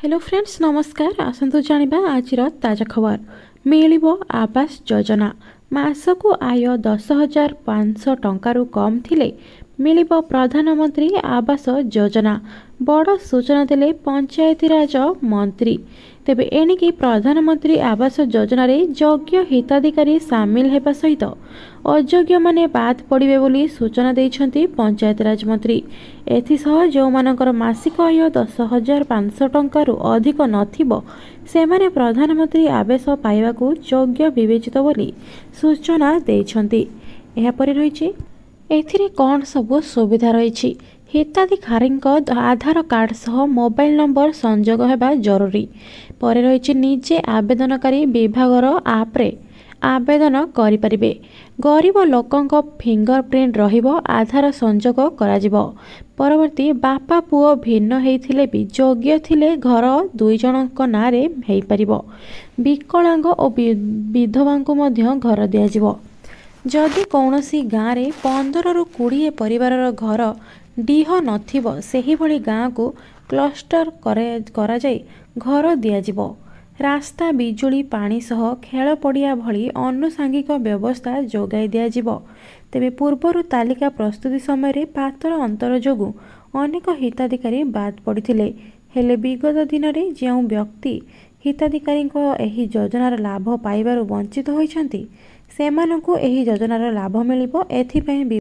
Hello friends नमस्कार। आसतु जानिबा आजिर ताजा खबर। मिलिबो आवास योजना मासकु आय 10,500 टंकारु कम थिले मिलिबो प्रधानमंत्री आवास योजना। बड़ सूचना देले पंचायतीराज मंत्री। तेबे एणिकी प्रधानमंत्री आवास योजना रे योग्य हिताधिकारी सामिल हेबा सहित अयोग्य माने बाद पड़िबे बोली सूचना देइछंती पंचायतीराज मंत्री। एथिसह जो मानकर मासिक आय 10,500 टंकारु अधिक नथिबो सेमाने प्रधानमंत्री आवास पाइबाकू योग्य विवेचित बोली सूचना देइछंती। एहा परे रहिछि एथिरे कौन सबु सुविधा रही। हिताधिकारीଙ୍କ आधार कार्ड सह मोबाइल नंबर संजोग हेबा जरूरी। परे रही निजे आवेदनकारी विभागर आप्रे आवेदन करिपारिबे। गरीब लोकंक फिंगरप्रिंट रहिबो आधार संजोग कराजिबो। परवर्ती बापा पुओ भिन्न हेइथिले भी योग्य थिले घर दुई जनक नारे हेइ परिबो। विकलांग और विधवांको मध्य घर दियाजिबो। जदि कौनसी गाँव रे 15 रु 20 परिवारर घर डीह नथिबो सेही भली गाँ को क्लस्टर करा जाई घर दियाजिबो। रास्ता बिजुली पानी सह खेल पड़िया भली आनुषंगिक व्यवस्था जोगाई दियाजिबो। तेबे पूर्वरु तालिका प्रस्तुति समय रे पातर अंतर जोगु अनेक हिताधिकारी बाद पड़िथिले। हेले विगत दिन रे जेउ व्यक्ति हिताधिकारी एही योजनार लाभ पाइबारु वंचित होइछंती सेमानंकु एही योजनार लाभ मिलिबो। एथिपई